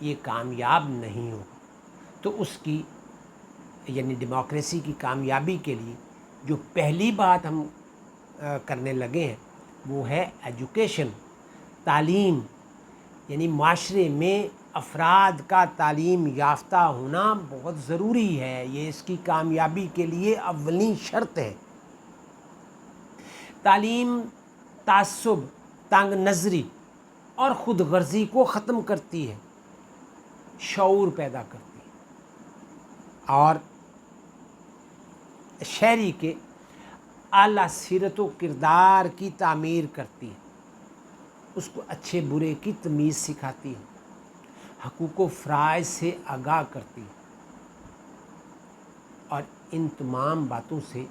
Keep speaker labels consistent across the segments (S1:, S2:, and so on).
S1: یہ کامیاب نہیں ہوگا۔ تو اس کی یعنی ڈیموکریسی کی کامیابی کے لیے جو پہلی بات ہم کرنے لگے ہیں وہ ہے ایجوکیشن، تعلیم، یعنی معاشرے میں افراد کا تعلیم یافتہ ہونا بہت ضروری ہے، یہ اس کی کامیابی کے لیے اولین شرط ہے۔ تعلیم تعصب، تنگ نظری اور خود غرضی کو ختم کرتی ہے، شعور پیدا کرتی ہے اور شہری کے اعلیٰ سیرت و کردار کی تعمیر کرتی ہے، اس کو اچھے برے کی تمیز سکھاتی ہے، حقوق و فرائض سے آگاہ کرتی ہے، اور ان تمام باتوں سے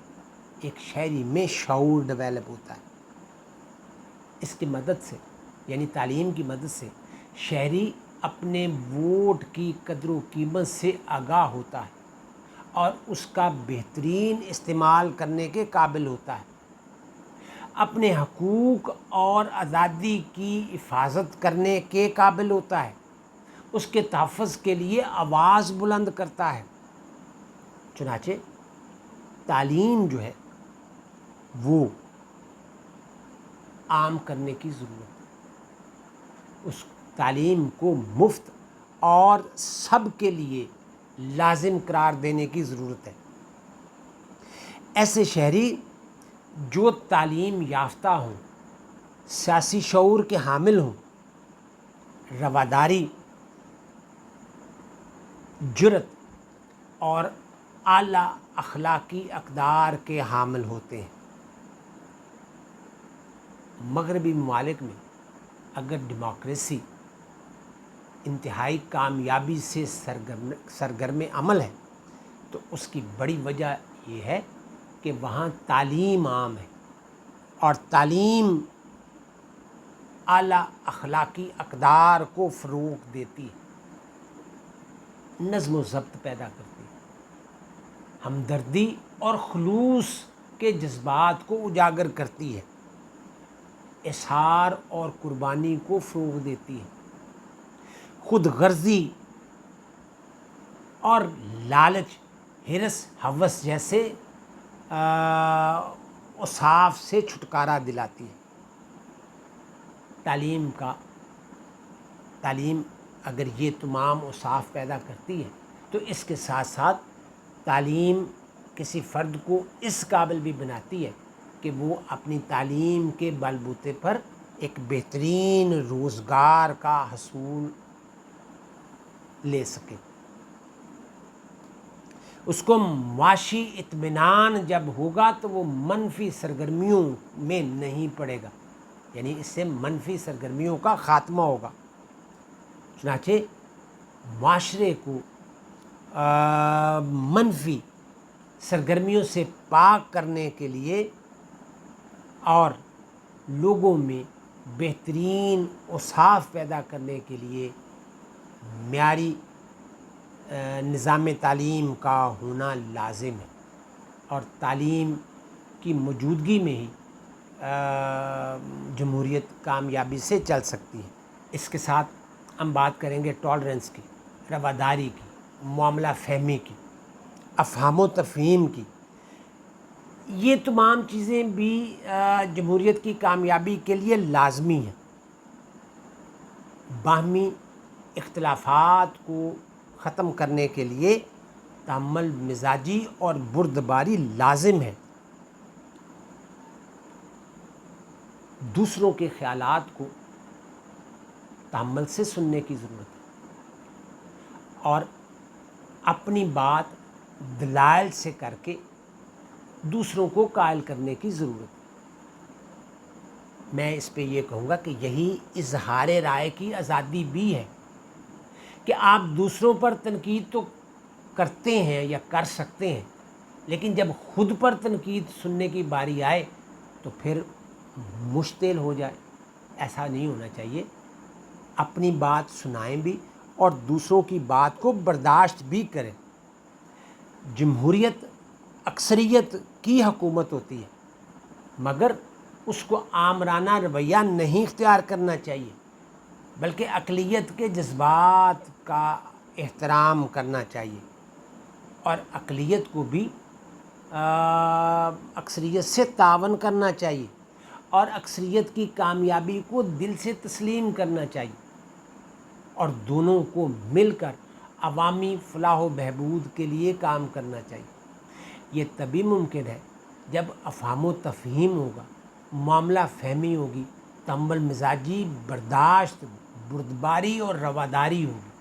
S1: ایک شہری میں شعور ڈیولپ ہوتا ہے۔ اس کی مدد سے یعنی تعلیم کی مدد سے شہری اپنے ووٹ کی قدر و قیمت سے آگاہ ہوتا ہے اور اس کا بہترین استعمال کرنے کے قابل ہوتا ہے، اپنے حقوق اور آزادی کی حفاظت کرنے کے قابل ہوتا ہے، اس کے تحفظ کے لیے آواز بلند کرتا ہے۔ چنانچہ تعلیم جو ہے وہ عام کرنے کی ضرورت ہے، اس تعلیم کو مفت اور سب کے لیے لازم قرار دینے کی ضرورت ہے۔ ایسے شہری جو تعلیم یافتہ ہوں، سیاسی شعور کے حامل ہوں، رواداری، جرأت اور اعلیٰ اخلاقی اقدار کے حامل ہوتے ہیں۔ مغربی ممالک میں اگر ڈیموکریسی انتہائی کامیابی سے سرگرم عمل ہے تو اس کی بڑی وجہ یہ ہے کہ وہاں تعلیم عام ہے، اور تعلیم اعلیٰ اخلاقی اقدار کو فروغ دیتی ہے، نظم و ضبط پیدا کرتی ہے، ہمدردی اور خلوص کے جذبات کو اجاگر کرتی ہے، اظہار اور قربانی کو فروغ دیتی ہے، خود غرضی اور لالچ، ہرس، ہوس جیسے اوصاف سے چھٹکارا دلاتی ہے۔ تعلیم اگر یہ تمام اوصاف پیدا کرتی ہے تو اس کے ساتھ ساتھ تعلیم کسی فرد کو اس قابل بھی بناتی ہے کہ وہ اپنی تعلیم کے بل بوتے پر ایک بہترین روزگار کا حصول لے سکے۔ اس کو معاشی اطمینان جب ہوگا تو وہ منفی سرگرمیوں میں نہیں پڑے گا، یعنی اس سے منفی سرگرمیوں کا خاتمہ ہوگا۔ چنانچہ معاشرے کو منفی سرگرمیوں سے پاک کرنے کے لیے اور لوگوں میں بہترین اوصاف پیدا کرنے کے لیے معیاری نظام تعلیم کا ہونا لازم ہے، اور تعلیم کی موجودگی میں ہی جمہوریت کامیابی سے چل سکتی ہے۔ اس کے ساتھ ہم بات کریں گے ٹالرنس کی، رواداری کی، معاملہ فہمی کی، افہام و تفہیم کی۔ یہ تمام چیزیں بھی جمہوریت کی کامیابی کے لیے لازمی ہیں۔ باہمی اختلافات کو ختم کرنے کے لیے تحمل مزاجی اور بردباری لازم ہے۔ دوسروں کے خیالات کو تحمل سے سننے کی ضرورت ہے اور اپنی بات دلائل سے کر کے دوسروں کو قائل کرنے کی ضرورت ہے۔ میں اس پہ یہ کہوں گا کہ یہی اظہار رائے کی آزادی بھی ہے کہ آپ دوسروں پر تنقید تو کرتے ہیں یا کر سکتے ہیں، لیکن جب خود پر تنقید سننے کی باری آئے تو پھر مشتعل ہو جائے۔ ایسا نہیں ہونا چاہیے، اپنی بات سنائیں بھی اور دوسروں کی بات کو برداشت بھی کریں۔ جمہوریت اکثریت کی حکومت ہوتی ہے، مگر اس کو آمرانہ رویہ نہیں اختیار کرنا چاہیے۔ بلکہ اقلیت کے جذبات کا احترام کرنا چاہیے اور اقلیت کو بھی اکثریت سے تعاون کرنا چاہیے اور اکثریت کی کامیابی کو دل سے تسلیم کرنا چاہیے اور دونوں کو مل کر عوامی فلاح و بہبود کے لیے کام کرنا چاہیے۔ یہ تبھی ممکن ہے جب افہام و تفہیم ہوگا، معاملہ فہمی ہوگی، تحمل مزاجی، برداشت، بردباری اور رواداری ہوگی۔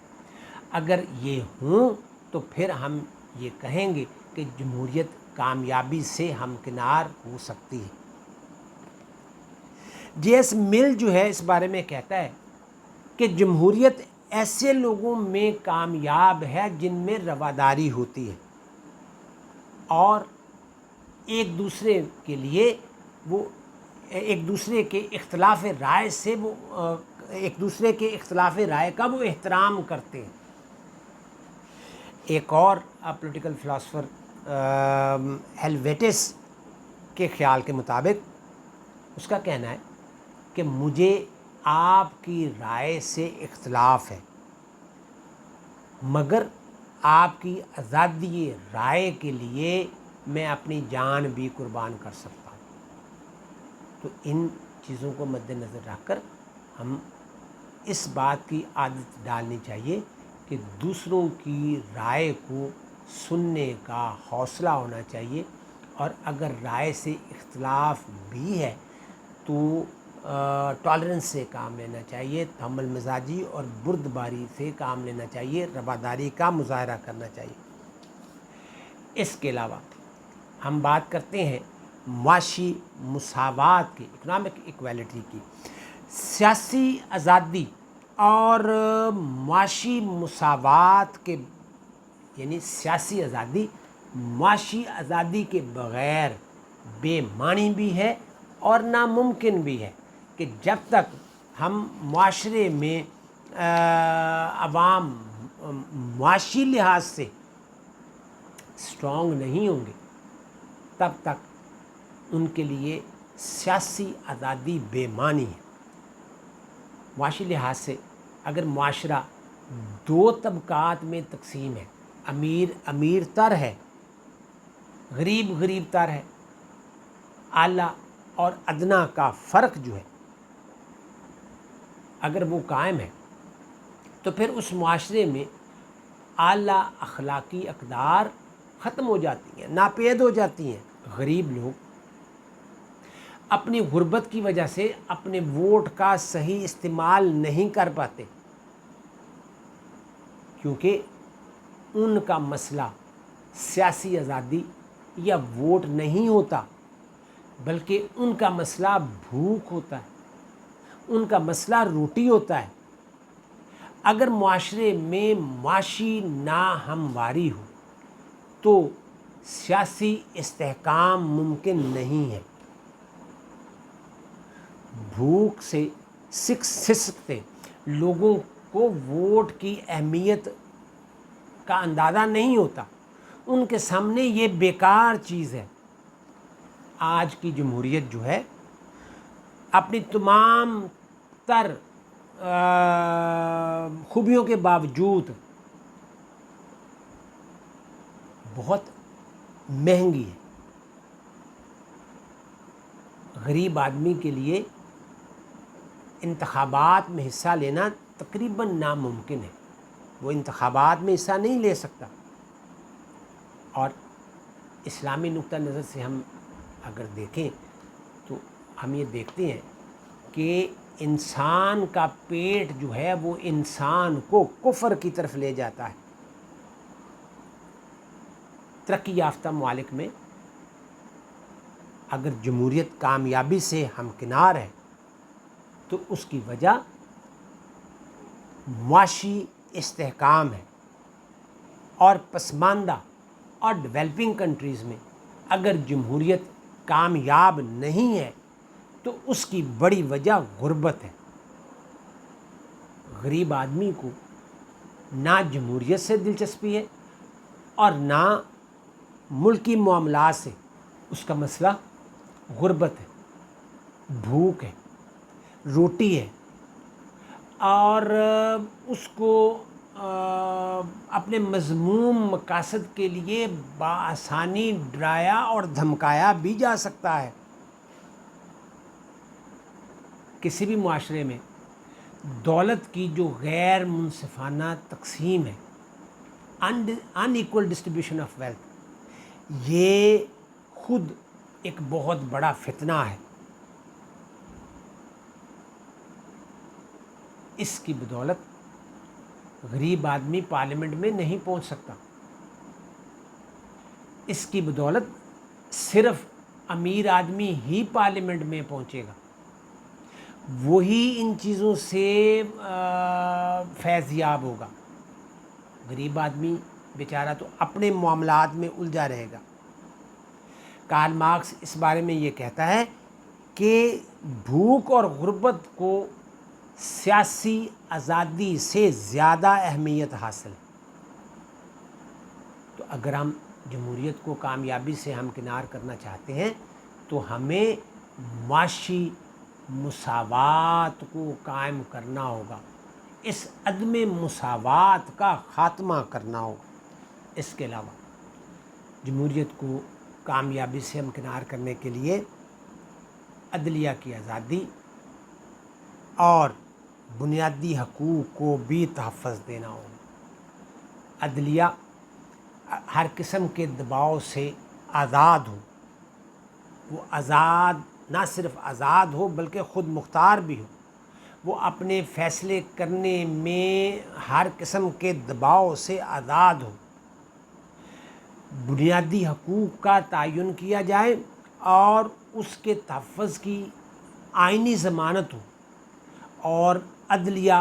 S1: اگر یہ ہوں تو پھر ہم یہ کہیں گے کہ جمہوریت کامیابی سے ہمکنار ہو سکتی ہے۔ جے ایس مل جو ہے اس بارے میں کہتا ہے کہ جمہوریت ایسے لوگوں میں کامیاب ہے جن میں رواداری ہوتی ہے اور ایک دوسرے کے لیے وہ ایک دوسرے کے اختلاف رائے سے وہ ایک دوسرے کے اختلاف رائے کا وہ احترام کرتے ہیں۔ ایک اور پولیٹیکل فلاسفر ہیلویٹس کے خیال کے مطابق اس کا کہنا ہے کہ مجھے آپ کی رائے سے اختلاف ہے مگر آپ کی آزادی رائے کے لیے میں اپنی جان بھی قربان کر سکتا ہوں۔ تو ان چیزوں کو مد نظر رکھ کر ہم اس بات کی عادت ڈالنی چاہیے کہ دوسروں کی رائے کو سننے کا حوصلہ ہونا چاہیے اور اگر رائے سے اختلاف بھی ہے تو ٹالرنس سے کام لینا چاہیے، تحمل مزاجی اور بردباری سے کام لینا چاہیے، رواداری کا مظاہرہ کرنا چاہیے۔ اس کے علاوہ ہم بات کرتے ہیں معاشی مساوات کی، اکنامک ایکویلٹی کی۔ سیاسی آزادی اور معاشی مساوات کے یعنی سیاسی آزادی معاشی آزادی کے بغیر بے معنی بھی ہے اور ناممکن بھی ہے کہ جب تک ہم معاشرے میں عوام معاشی لحاظ سے اسٹرانگ نہیں ہوں گے تب تک ان کے لیے سیاسی آزادی بے معنی ہے۔ معاشی لحاظ سے اگر معاشرہ دو طبقات میں تقسیم ہے، امیر تر ہے، غریب تر ہے، اعلیٰ اور ادنیٰ کا فرق جو ہے اگر وہ قائم ہے تو پھر اس معاشرے میں اعلیٰ اخلاقی اقدار ختم ہو جاتی ہیں، ناپید ہو جاتی ہیں۔ غریب لوگ اپنی غربت کی وجہ سے اپنے ووٹ کا صحیح استعمال نہیں کر پاتے کیونکہ ان کا مسئلہ سیاسی آزادی یا ووٹ نہیں ہوتا بلکہ ان کا مسئلہ بھوک ہوتا ہے، ان کا مسئلہ روٹی ہوتا ہے۔ اگر معاشرے میں معاشی ناہمواری ہو تو سیاسی استحکام ممکن نہیں ہے۔ بھوک سے سسکتے لوگوں کو ووٹ کی اہمیت کا اندازہ نہیں ہوتا، ان کے سامنے یہ بیکار چیز ہے۔ آج کی جمہوریت جو ہے اپنی تمام تر خوبیوں کے باوجود بہت مہنگی ہے۔ غریب آدمی کے لیے انتخابات میں حصہ لینا تقریباً ناممکن ہے، وہ انتخابات میں حصہ نہیں لے سکتا۔ اور اسلامی نقطہ نظر سے ہم اگر دیکھیں تو ہم یہ دیکھتے ہیں کہ انسان کا پیٹ جو ہے وہ انسان کو کفر کی طرف لے جاتا ہے۔ ترقی یافتہ ممالک میں اگر جمہوریت کامیابی سے ہمکنار ہے تو اس کی وجہ معاشی استحکام ہے، اور پسماندہ اور ڈیولپنگ کنٹریز میں اگر جمہوریت کامیاب نہیں ہے تو اس کی بڑی وجہ غربت ہے۔ غریب آدمی کو نہ جمہوریت سے دلچسپی ہے اور نہ ملکی معاملات سے، اس کا مسئلہ غربت ہے، بھوک ہے، روٹی ہے اور اس کو اپنے مذموم مقاصد کے لیے بآسانی ڈرایا اور دھمکایا بھی جا سکتا ہے۔ کسی بھی معاشرے میں دولت کی جو غیر منصفانہ تقسیم ہے، ان ایکول ڈسٹریبیوشن آف ویلتھ، یہ خود ایک بہت بڑا فتنہ ہے۔ اس کی بدولت غریب آدمی پارلیمنٹ میں نہیں پہنچ سکتا۔ اس کی بدولت صرف امیر آدمی ہی پارلیمنٹ میں پہنچے گا، وہی ان چیزوں سے فیض یاب ہوگا۔ غریب آدمی بیچارہ تو اپنے معاملات میں الجھا رہے گا۔ کارل مارکس اس بارے میں یہ کہتا ہے کہ بھوک اور غربت کو سیاسی آزادی سے زیادہ اہمیت حاصل۔ تو اگر ہم جمہوریت کو کامیابی سے ہمکنار کرنا چاہتے ہیں تو ہمیں معاشی مساوات کو قائم کرنا ہوگا، اس عدم مساوات کا خاتمہ کرنا ہوگا۔ اس کے علاوہ جمہوریت کو کامیابی سے ہمکنار کرنے کے لیے عدلیہ کی آزادی اور بنیادی حقوق کو بھی تحفظ دینا ہوگا۔ عدلیہ ہر قسم کے دباؤ سے آزاد ہو، وہ آزاد نہ صرف آزاد ہو بلکہ خود مختار بھی ہو، وہ اپنے فیصلے کرنے میں ہر قسم کے دباؤ سے آزاد ہو، بنیادی حقوق کا تعین کیا جائے اور اس کے تحفظ کی آئینی ضمانت ہو، اور عدلیہ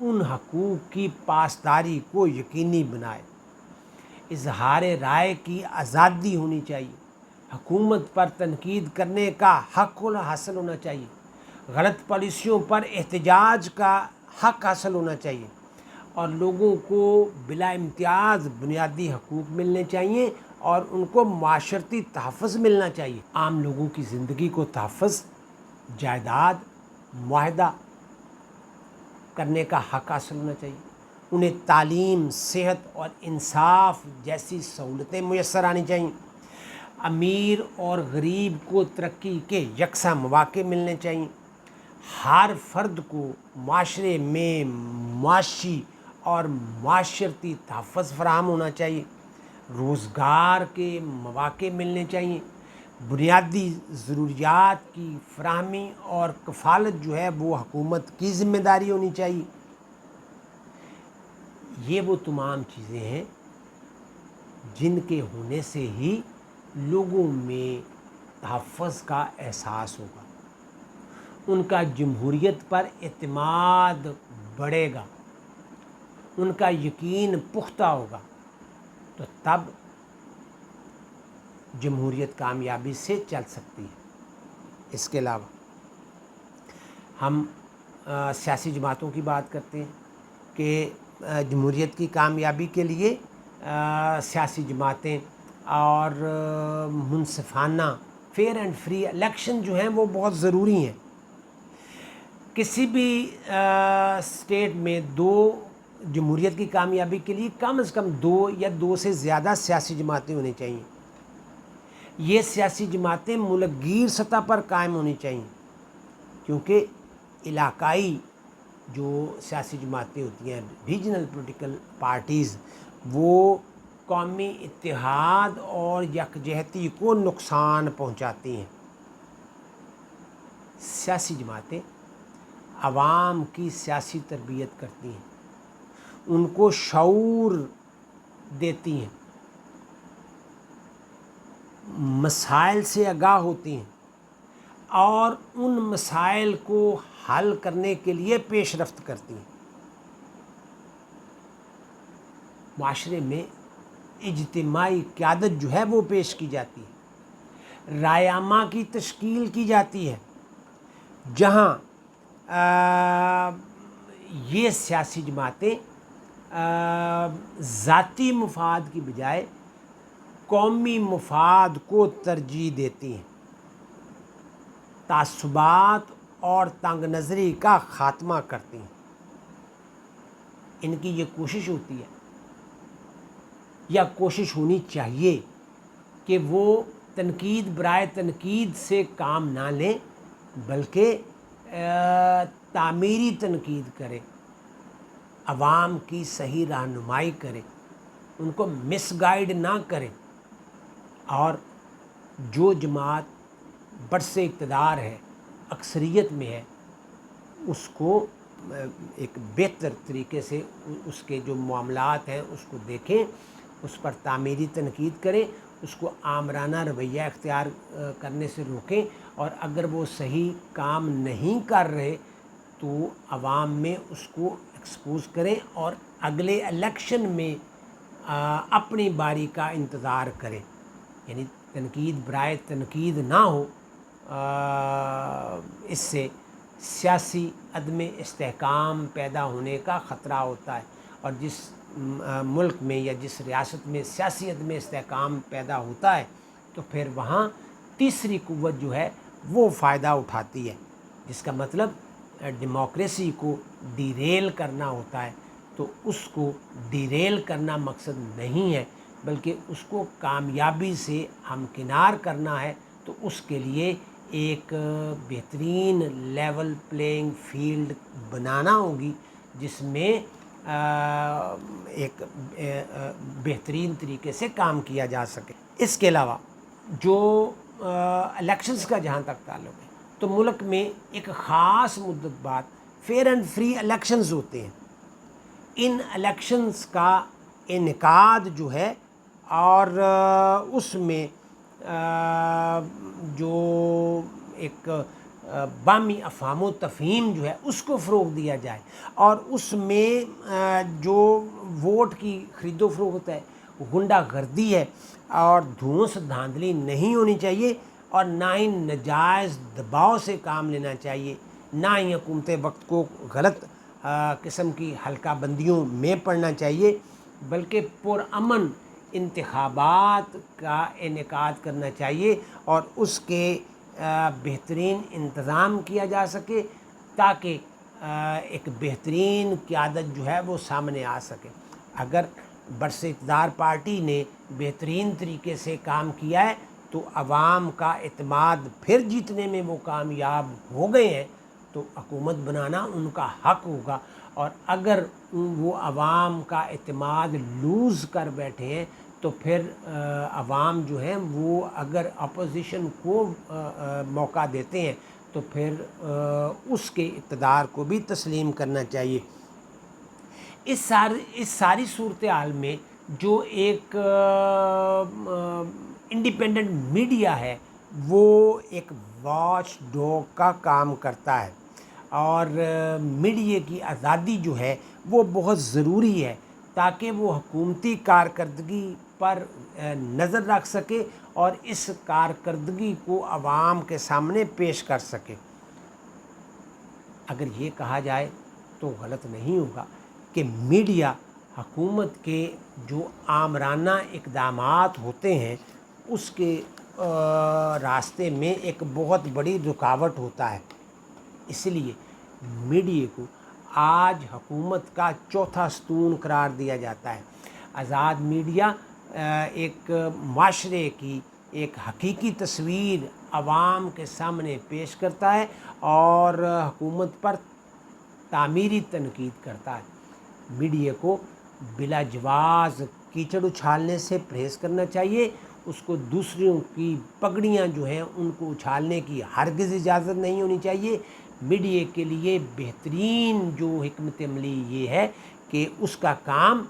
S1: ان حقوق کی پاسداری کو یقینی بنائے۔ اظہار رائے کی آزادی ہونی چاہیے، حکومت پر تنقید کرنے کا حق حاصل ہونا چاہیے، غلط پالیسیوں پر احتجاج کا حق حاصل ہونا چاہیے، اور لوگوں کو بلا امتیاز بنیادی حقوق ملنے چاہیے اور ان کو معاشرتی تحفظ ملنا چاہیے۔ عام لوگوں کی زندگی کو تحفظ، جائیداد معاہدہ کرنے کا حق حاصل ہونا چاہیے، انہیں تعلیم، صحت اور انصاف جیسی سہولتیں میسر آنی چاہیے، امیر اور غریب کو ترقی کے یکساں مواقع ملنے چاہیے، ہر فرد کو معاشرے میں معاشی اور معاشرتی تحفظ فراہم ہونا چاہیے، روزگار کے مواقع ملنے چاہیے، بنیادی ضروریات کی فراہمی اور کفالت جو ہے وہ حکومت کی ذمہ داری ہونی چاہیے۔ یہ وہ تمام چیزیں ہیں جن کے ہونے سے ہی لوگوں میں تحفظ کا احساس ہوگا، ان کا جمہوریت پر اعتماد بڑھے گا، ان کا یقین پختہ ہوگا، تو تب جمہوریت کامیابی سے چل سکتی ہے۔ اس کے علاوہ ہم سیاسی جماعتوں کی بات کرتے ہیں کہ جمہوریت کی کامیابی کے لیے سیاسی جماعتیں اور منصفانہ فیئر اینڈ فری الیکشن جو ہیں وہ بہت ضروری ہیں۔ کسی بھی اسٹیٹ میں جمہوریت کی کامیابی کے لیے کم از کم 2 یا 2 سے زیادہ سیاسی جماعتیں ہونی چاہیے۔ یہ سیاسی جماعتیں ملک گیر سطح پر قائم ہونی چاہیے، کیونکہ علاقائی جو سیاسی جماعتیں ہوتی ہیں، ریجنل پولیٹیکل پارٹیز، وہ قومی اتحاد اور یکجہتی کو نقصان پہنچاتی ہیں۔ سیاسی جماعتیں عوام کی سیاسی تربیت کرتی ہیں، ان کو شعور دیتی ہیں، مسائل سے آگاہ ہوتی ہیں اور ان مسائل کو حل کرنے کے لیے پیش رفت کرتی ہیں۔ معاشرے میں اجتماعی قیادت جو ہے وہ پیش کی جاتی ہے، رائے عامہ کی تشکیل کی جاتی ہے، جہاں یہ سیاسی جماعتیں ذاتی مفاد کی بجائے قومی مفاد کو ترجیح دیتی ہیں، تعصبات اور تنگ نظری کا خاتمہ کرتی ہیں۔ ان کی یہ کوشش ہوتی ہے یا کوشش ہونی چاہیے کہ وہ تنقید برائے تنقید سے کام نہ لیں، بلکہ تعمیری تنقید کرے، عوام کی صحیح رہنمائی کرے، ان کو مس گائیڈ نہ کریں، اور جو جماعت برس اقتدار ہے، اکثریت میں ہے، اس کو ایک بہتر طریقے سے اس کے جو معاملات ہیں اس کو دیکھیں، اس پر تعمیری تنقید کریں، اس کو آمرانہ رویہ اختیار کرنے سے روکیں، اور اگر وہ صحیح کام نہیں کر رہے تو عوام میں اس کو ایکسپوز کریں اور اگلے الیکشن میں اپنی باری کا انتظار کریں۔ یعنی تنقید برائے تنقید نہ ہو، اس سے سیاسی عدم استحکام پیدا ہونے کا خطرہ ہوتا ہے، اور جس ملک میں یا جس ریاست میں سیاسی عدم استحکام پیدا ہوتا ہے تو پھر وہاں تیسری قوت جو ہے وہ فائدہ اٹھاتی ہے، جس کا مطلب ڈیموکریسی کو ڈیریل کرنا ہوتا ہے۔ تو اس کو ڈیریل کرنا مقصد نہیں ہے، بلکہ اس کو کامیابی سے ہمکنار کرنا ہے۔ تو اس کے لیے ایک بہترین لیول پلینگ فیلڈ بنانا ہوگی، جس میں ایک بہترین طریقے سے کام کیا جا سکے۔ اس کے علاوہ جو الیکشنز کا جہاں تک تعلق ہے تو ملک میں ایک خاص مدت بعد فیئر اینڈ فری الیکشنز ہوتے ہیں۔ ان الیکشنز کا انعقاد جو ہے اور اس میں جو ایک باہمی افہام و تفہیم جو ہے اس کو فروغ دیا جائے، اور اس میں جو ووٹ کی خرید و فروخت ہے، غنڈہ گردی ہے، اور دھونس دھاندلی نہیں ہونی چاہیے، اور نہ ہی ناجائز دباؤ سے کام لینا چاہیے، نہ ہی حکومت وقت کو غلط قسم کی حلقہ بندیوں میں پڑنا چاہیے، بلکہ پرامن انتخابات کا انعقاد کرنا چاہیے، اور اس کے بہترین انتظام کیا جا سکے تاکہ ایک بہترین قیادت جو ہے وہ سامنے آ سکے۔ اگر برس اقتدار پارٹی نے بہترین طریقے سے کام کیا ہے تو عوام کا اعتماد پھر جیتنے میں وہ کامیاب ہو گئے ہیں، تو حکومت بنانا ان کا حق ہوگا، اور اگر وہ عوام کا اعتماد لوز کر بیٹھے ہیں تو پھر عوام جو ہیں وہ اگر اپوزیشن کو موقع دیتے ہیں تو پھر اس کے اقتدار کو بھی تسلیم کرنا چاہیے۔ اس ساری صورتحال میں جو ایک انڈیپینڈنٹ میڈیا ہے وہ ایک واچ ڈاگ کا کام کرتا ہے، اور میڈیا کی آزادی جو ہے وہ بہت ضروری ہے تاکہ وہ حکومتی کارکردگی پر نظر رکھ سکے اور اس کارکردگی کو عوام کے سامنے پیش کر سکے۔ اگر یہ کہا جائے تو غلط نہیں ہوگا کہ میڈیا حکومت کے جو آمرانہ اقدامات ہوتے ہیں اس کے راستے میں ایک بہت بڑی رکاوٹ ہوتا ہے۔ اس لیے میڈیا کو آج حکومت کا چوتھا ستون قرار دیا جاتا ہے۔ آزاد میڈیا ایک معاشرے کی ایک حقیقی تصویر عوام کے سامنے پیش کرتا ہے اور حکومت پر تعمیری تنقید کرتا ہے۔ میڈیا کو بلا جواز کیچڑ اچھالنے سے پرہیز کرنا چاہیے، اس کو دوسروں کی پگڑیاں جو ہیں ان کو اچھالنے کی ہرگز اجازت نہیں ہونی چاہیے۔ میڈیا کے لیے بہترین جو حکمت عملی یہ ہے کہ اس کا کام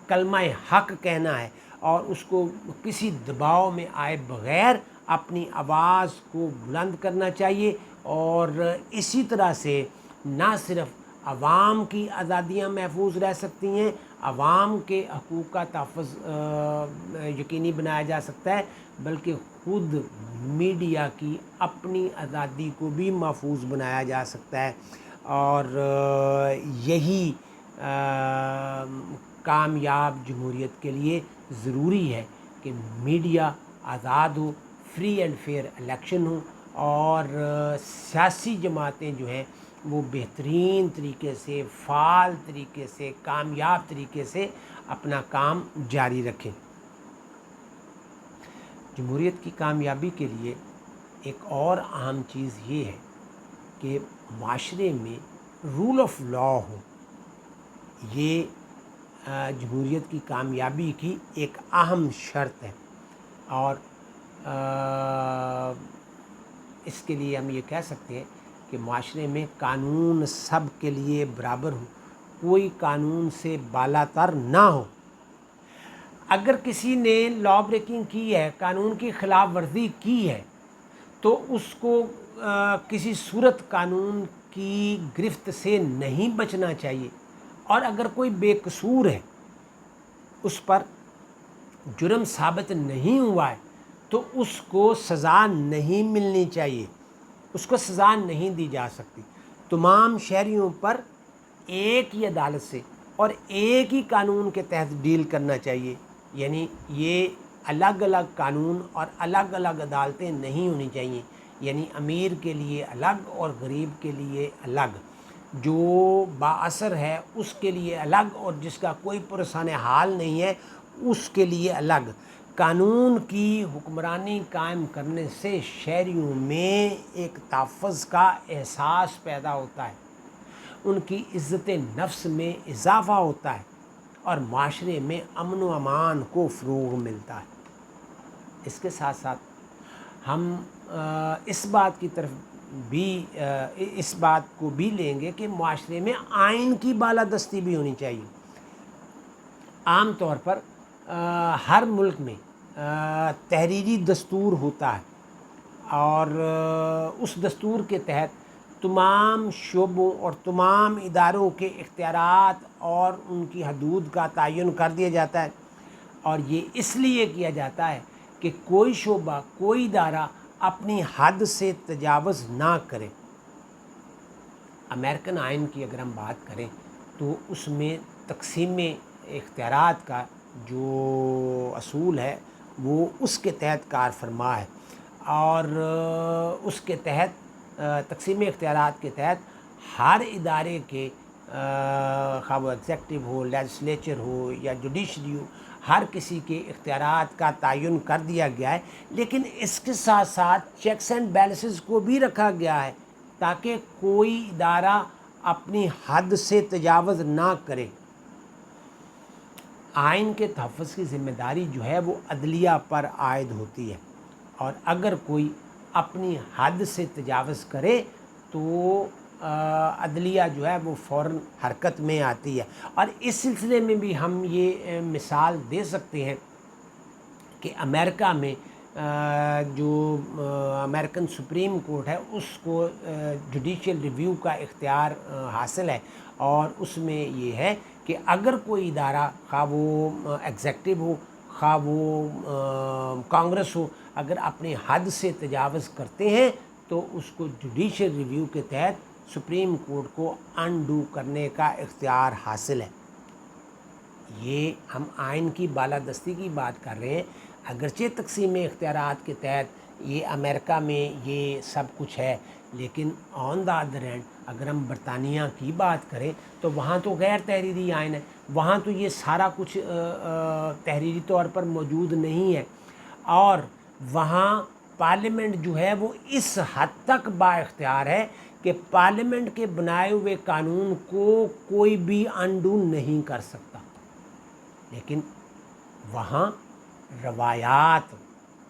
S1: کلمہ حق کہنا ہے، اور اس کو کسی دباؤ میں آئے بغیر اپنی آواز کو بلند کرنا چاہیے، اور اسی طرح سے نہ صرف عوام کی آزادیاں محفوظ رہ سکتی ہیں، عوام کے حقوق کا تحفظ یقینی بنایا جا سکتا ہے، بلکہ خود میڈیا کی اپنی آزادی کو بھی محفوظ بنایا جا سکتا ہے، اور یہی کامیاب جمہوریت کے لیے ضروری ہے کہ میڈیا آزاد ہو، فری اینڈ فیئر الیکشن ہو، اور سیاسی جماعتیں جو ہیں وہ بہترین طریقے سے، فعال طریقے سے، کامیاب طریقے سے اپنا کام جاری رکھیں۔ جمہوریت کی کامیابی کے لیے ایک اور اہم چیز یہ ہے کہ معاشرے میں رول آف لا ہو۔ یہ جمہوریت کی کامیابی کی ایک اہم شرط ہے، اور اس کے لیے ہم یہ کہہ سکتے ہیں کہ معاشرے میں قانون سب کے لیے برابر ہو، کوئی قانون سے بالا تر نہ ہو۔ اگر کسی نے لا بریکنگ کی ہے، قانون کی خلاف ورزی کی ہے، تو اس کو کسی صورت قانون کی گرفت سے نہیں بچنا چاہیے، اور اگر کوئی بے قصور ہے، اس پر جرم ثابت نہیں ہوا ہے، تو اس کو سزا نہیں ملنی چاہیے، اس کو سزا نہیں دی جا سکتی۔ تمام شہریوں پر ایک ہی عدالت سے اور ایک ہی قانون کے تحت ڈیل کرنا چاہیے، یعنی یہ الگ الگ قانون اور الگ الگ عدالتیں نہیں ہونی چاہیے، یعنی امیر کے لیے الگ اور غریب کے لیے الگ، جو بااثر ہے اس کے لیے الگ اور جس کا کوئی پرسان حال نہیں ہے اس کے لیے الگ۔ قانون کی حکمرانی قائم کرنے سے شہریوں میں ایک تحفظ کا احساس پیدا ہوتا ہے، ان کی عزت نفس میں اضافہ ہوتا ہے، اور معاشرے میں امن و امان کو فروغ ملتا ہے۔ اس کے ساتھ ساتھ ہم اس بات کو بھی لیں گے کہ معاشرے میں آئین کی بالادستی بھی ہونی چاہیے۔ عام طور پر ہر ملک میں تحریری دستور ہوتا ہے، اور اس دستور کے تحت تمام شعبوں اور تمام اداروں کے اختیارات اور ان کی حدود کا تعین کر دیا جاتا ہے، اور یہ اس لیے کیا جاتا ہے کہ کوئی شعبہ، کوئی ادارہ اپنی حد سے تجاوز نہ کرے۔ امریکن آئین کی اگر ہم بات کریں تو اس میں تقسیم اختیارات کا جو اصول ہے وہ اس کے تحت کار فرما ہے، اور اس کے تحت تقسیم اختیارات کے تحت ہر ادارے کے، خواہ وہ ایگزیکٹو ہو، لیجسلیچر ہو یا جوڈیشری ہو، ہر کسی کے اختیارات کا تعین کر دیا گیا ہے، لیکن اس کے ساتھ ساتھ چیکس اینڈ بیلنسز کو بھی رکھا گیا ہے تاکہ کوئی ادارہ اپنی حد سے تجاوز نہ کرے۔ آئین کے تحفظ کی ذمہ داری جو ہے وہ عدلیہ پر عائد ہوتی ہے، اور اگر کوئی اپنی حد سے تجاوز کرے تو عدلیہ جو ہے وہ فوراً حرکت میں آتی ہے۔ اور اس سلسلے میں بھی ہم یہ مثال دے سکتے ہیں کہ امریکہ میں جو امریکن سپریم کورٹ ہے اس کو جوڈیشل ریویو کا اختیار حاصل ہے، اور اس میں یہ ہے کہ اگر کوئی ادارہ، خواہ وہ ایگزیکٹو ہو، خواہ وہ کانگریس ہو، اگر اپنی حد سے تجاوز کرتے ہیں تو اس کو جوڈیشل ریویو کے تحت سپریم کورٹ کو انڈو کرنے کا اختیار حاصل ہے۔ یہ ہم آئین کی بالادستی کی بات کر رہے ہیں، اگرچہ تقسیم اختیارات کے تحت یہ امریکہ میں یہ سب کچھ ہے، لیکن آن دا ادر ہینڈ اگر ہم برطانیہ کی بات کریں تو وہاں تو غیر تحریری آئین ہے، وہاں تو یہ سارا کچھ تحریری طور پر موجود نہیں ہے، اور وہاں پارلیمنٹ جو ہے وہ اس حد تک با اختیار ہے کہ پارلیمنٹ کے بنائے ہوئے قانون کو کوئی بھی انڈو نہیں کر سکتا۔ لیکن وہاں روایات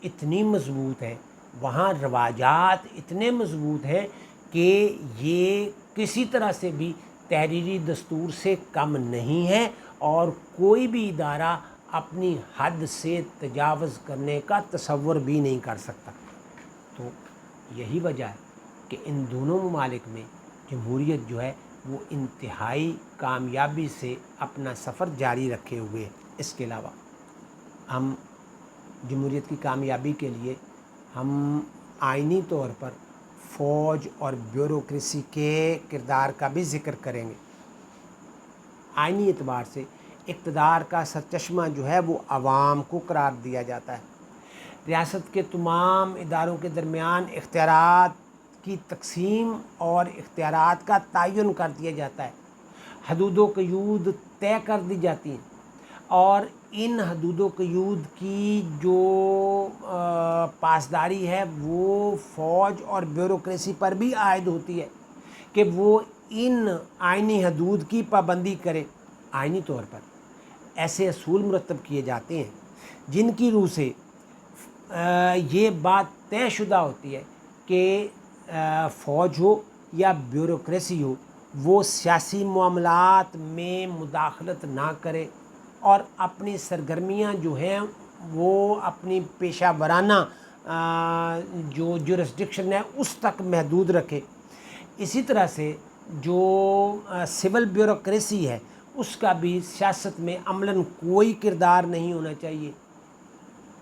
S1: اتنی مضبوط ہیں، وہاں رواجات اتنے مضبوط ہیں کہ یہ کسی طرح سے بھی تحریری دستور سے کم نہیں ہے، اور کوئی بھی ادارہ اپنی حد سے تجاوز کرنے کا تصور بھی نہیں کر سکتا۔ تو یہی وجہ ہے کہ ان دونوں ممالک میں جمہوریت جو ہے وہ انتہائی کامیابی سے اپنا سفر جاری رکھے ہوئے ہے۔ اس کے علاوہ ہم جمہوریت کی کامیابی کے لیے ہم آئینی طور پر فوج اور بیوروکریسی کے کردار کا بھی ذکر کریں گے۔ آئینی اعتبار سے اقتدار کا سرچشمہ جو ہے وہ عوام کو قرار دیا جاتا ہے، ریاست کے تمام اداروں کے درمیان اختیارات کی تقسیم اور اختیارات کا تعین کر دیا جاتا ہے، حدود و قیود طے کر دی جاتی ہیں، اور ان حدود و قیود کی جو پاسداری ہے وہ فوج اور بیوروکریسی پر بھی عائد ہوتی ہے کہ وہ ان آئینی حدود کی پابندی کرے۔ آئینی طور پر ایسے اصول مرتب کیے جاتے ہیں جن کی روح سے یہ بات طے شدہ ہوتی ہے کہ فوج ہو یا بیوروکریسی ہو، وہ سیاسی معاملات میں مداخلت نہ کرے اور اپنی سرگرمیاں جو ہیں وہ اپنی پیشہ ورانہ جو جورسڈکشن ہے اس تک محدود رکھے۔ اسی طرح سے جو سول بیوروکریسی ہے اس کا بھی سیاست میں عملاً کوئی کردار نہیں ہونا چاہیے،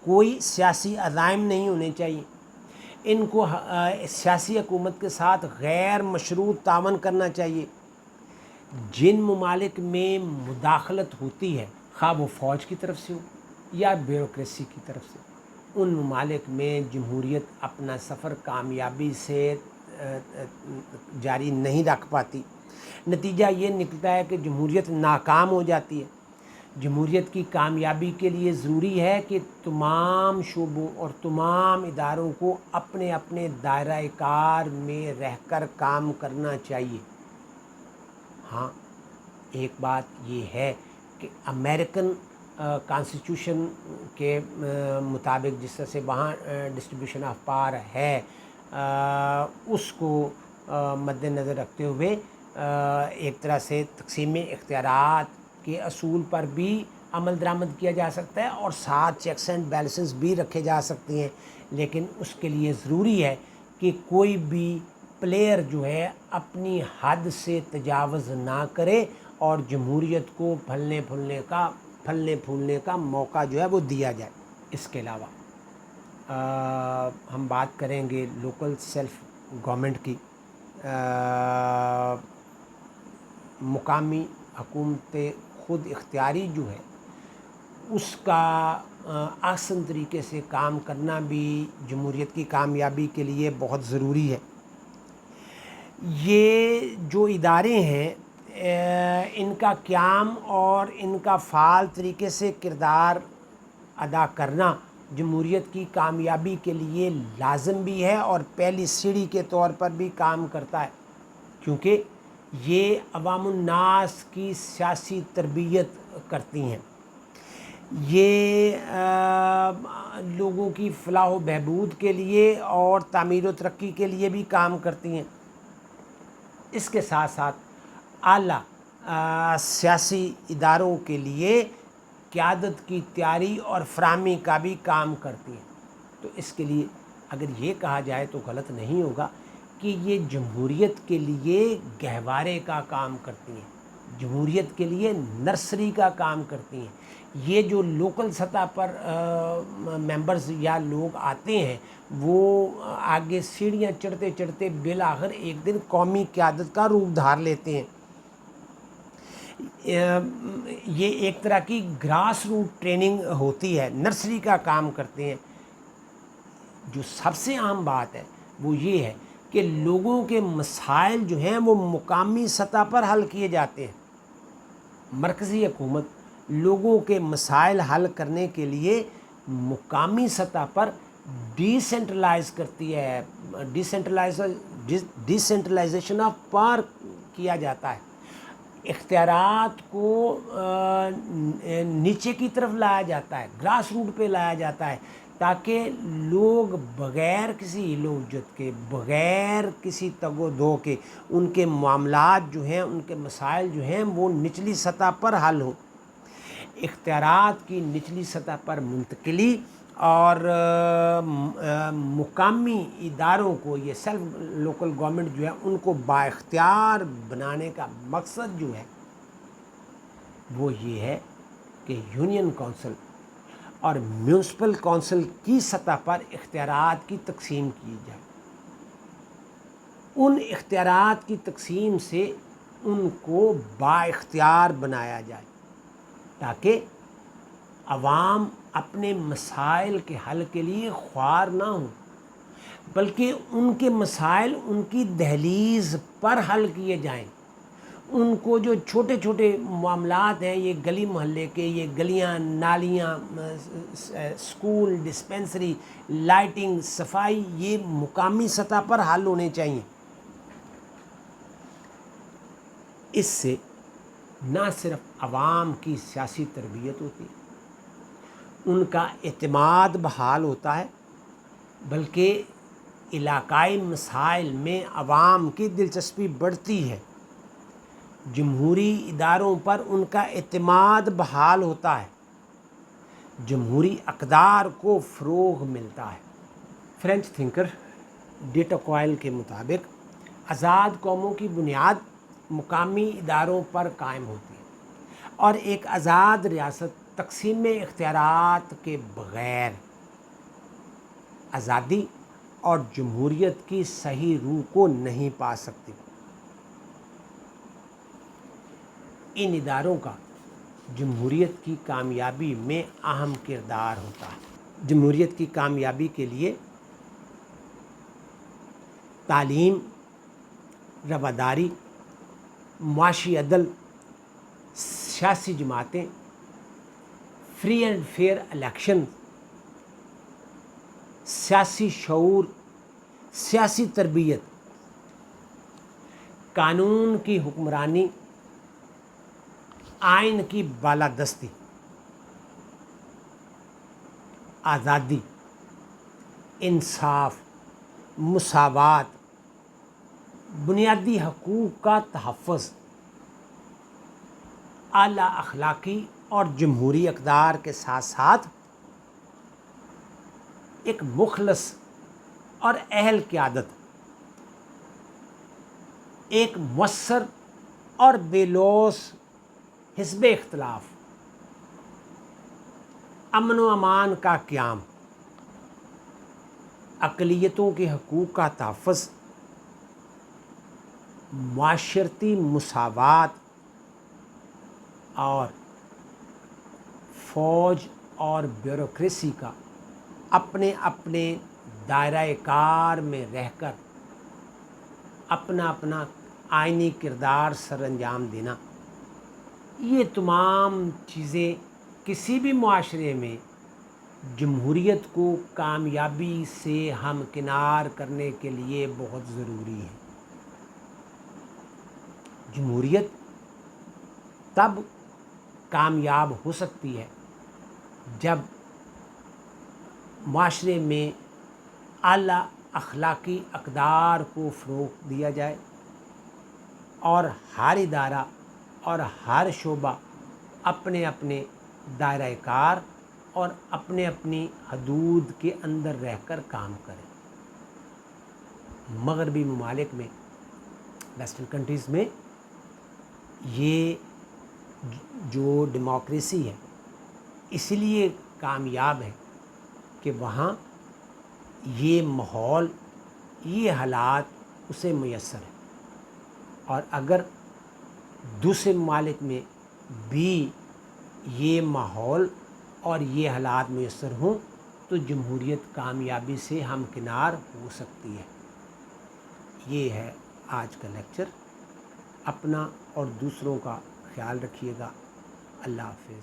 S1: کوئی سیاسی عزائم نہیں ہونے چاہیے۔ ان کو سیاسی حکومت کے ساتھ غیر مشروط تعاون کرنا چاہیے۔ جن ممالک میں مداخلت ہوتی ہے، خواہ وہ فوج کی طرف سے ہو یا بیوروکریسی کی طرف سے، ان ممالک میں جمہوریت اپنا سفر کامیابی سے جاری نہیں رکھ پاتی۔ نتیجہ یہ نکلتا ہے کہ جمہوریت ناکام ہو جاتی ہے۔ جمہوریت کی کامیابی کے لیے ضروری ہے کہ تمام شعبوں اور تمام اداروں کو اپنے اپنے دائرہ کار میں رہ کر کام کرنا چاہیے۔ ہاں، ایک بات یہ ہے کہ امریکن کانسٹیٹیوشن کے مطابق جس طرح سے وہاں ڈسٹریبیوشن آف پاور ہے، اس کو مد نظر رکھتے ہوئے ایک طرح سے تقسیم اختیارات کے اصول پر بھی عمل درآمد کیا جا سکتا ہے اور ساتھ چیکس اینڈ بیلنسز بھی رکھے جا سکتے ہیں، لیکن اس کے لیے ضروری ہے کہ کوئی بھی پلیئر جو ہے اپنی حد سے تجاوز نہ کرے اور جمہوریت کو پھلنے پھولنے کا موقع جو ہے وہ دیا جائے۔ اس کے علاوہ ہم بات کریں گے لوکل سیلف گورنمنٹ کی۔ مقامی حکومت خود اختیاری جو ہے اس کا احسن طریقے سے کام کرنا بھی جمہوریت کی کامیابی کے لیے بہت ضروری ہے۔ یہ جو ادارے ہیں ان کا قیام اور ان کا فعال طریقے سے کردار ادا کرنا جمہوریت کی کامیابی کے لیے لازم بھی ہے اور پہلی سیڑھی کے طور پر بھی کام کرتا ہے، کیونکہ یہ عوام الناس کی سیاسی تربیت کرتی ہیں، یہ لوگوں کی فلاح و بہبود کے لیے اور تعمیر و ترقی کے لیے بھی کام کرتی ہیں۔ اس کے ساتھ ساتھ اعلیٰ سیاسی اداروں کے لیے قیادت کی تیاری اور فراہمی کا بھی کام کرتی ہیں۔ تو اس کے لیے اگر یہ کہا جائے تو غلط نہیں ہوگا کہ یہ جمہوریت کے لیے گہوارے کا کام کرتی ہیں، جمہوریت کے لیے نرسری کا کام کرتی ہیں۔ یہ جو لوکل سطح پر ممبرز یا لوگ آتے ہیں وہ آگے سیڑھیاں چڑھتے چڑھتے بالآخر ایک دن قومی قیادت کا روپ دھار لیتے ہیں۔ یہ ایک طرح کی گراس روٹ ٹریننگ ہوتی ہے، نرسری کا کام کرتے ہیں۔ جو سب سے اہم بات ہے وہ یہ ہے کہ لوگوں کے مسائل جو ہیں وہ مقامی سطح پر حل کیے جاتے ہیں۔ مرکزی حکومت لوگوں کے مسائل حل کرنے کے لیے مقامی سطح پر ڈی سینٹرلائز کرتی ہے، ڈیسینٹرلائزیشن آف پاور کیا جاتا ہے۔ اختیارات کو نیچے کی طرف لایا جاتا ہے، گراس روٹ پہ لایا جاتا ہے، تاکہ لوگ بغیر کسی ہیل و حجت کے، بغیر کسی تگ و دو کے ان کے معاملات جو ہیں، ان کے مسائل جو ہیں وہ نچلی سطح پر حل ہوں۔ اختیارات کی نچلی سطح پر منتقلی اور مقامی اداروں کو، یہ سیلف لوکل گورنمنٹ جو ہے ان کو بااختیار بنانے کا مقصد جو ہے وہ یہ ہے کہ یونین کونسل اور میونسپل کونسل کی سطح پر اختیارات کی تقسیم کی جائے۔ ان اختیارات کی تقسیم سے ان کو بااختیار بنایا جائے تاکہ عوام اپنے مسائل کے حل کے لیے خوار نہ ہوں، بلکہ ان کے مسائل ان کی دہلیز پر حل کیے جائیں۔ ان کو جو چھوٹے چھوٹے معاملات ہیں، یہ گلی محلے کے، یہ گلیاں نالیاں، اسکول، ڈسپنسری، لائٹنگ، صفائی، یہ مقامی سطح پر حل ہونے چاہیے۔ اس سے نہ صرف عوام کی سیاسی تربیت ہوتی ہے، ان کا اعتماد بحال ہوتا ہے، بلکہ علاقائی مسائل میں عوام کی دلچسپی بڑھتی ہے، جمہوری اداروں پر ان کا اعتماد بحال ہوتا ہے، جمہوری اقدار کو فروغ ملتا ہے۔ فرینچ تھنکر ڈی ٹوکوائل کے مطابق آزاد قوموں کی بنیاد مقامی اداروں پر قائم ہوتی ہے، اور ایک آزاد ریاست تقسیم اختیارات کے بغیر آزادی اور جمہوریت کی صحیح روح کو نہیں پا سکتی۔ ان اداروں کا جمہوریت کی کامیابی میں اہم کردار ہوتا ہے۔ جمہوریت کی کامیابی کے لیے تعلیم، رواداری، معاشی عدل، سیاسی جماعتیں، فری اینڈ فیئر الیکشن، سیاسی شعور، سیاسی تربیت، قانون کی حکمرانی، آئین کی بالادستی، آزادی، انصاف، مساوات، بنیادی حقوق کا تحفظ، اعلیٰ اخلاقی اور جمہوری اقدار کے ساتھ ساتھ ایک مخلص اور اہل قیادت، ایک مؤثر اور بے لوث حزب اختلاف، امن و امان کا قیام، اقلیتوں کے حقوق کا تحفظ، معاشرتی مساوات، اور فوج اور بیوروکریسی کا اپنے اپنے دائرۂ کار میں رہ کر اپنا اپنا آئینی کردار سر انجام دینا، یہ تمام چیزیں کسی بھی معاشرے میں جمہوریت کو کامیابی سے ہمکنار کرنے کے لیے بہت ضروری ہے۔ جمہوریت تب کامیاب ہو سکتی ہے جب معاشرے میں اعلیٰ اخلاقی اقدار کو فروغ دیا جائے، اور ہر ادارہ اور ہر شعبہ اپنے اپنے دائرۂ کار اور اپنے اپنی حدود کے اندر رہ کر کام کرے۔ مغربی ممالک میں، ویسٹرن کنٹریز میں، یہ جو ڈیموکریسی ہے اس لیے کامیاب ہے کہ وہاں یہ ماحول، یہ حالات اسے میسر ہے، اور اگر دوسرے ممالک میں بھی یہ ماحول اور یہ حالات میسر ہوں تو جمہوریت کامیابی سے ہمکنار ہو سکتی ہے۔ یہ ہے آج کا لیکچر۔ اپنا اور دوسروں کا خیال رکھیے گا۔ اللہ حافظ۔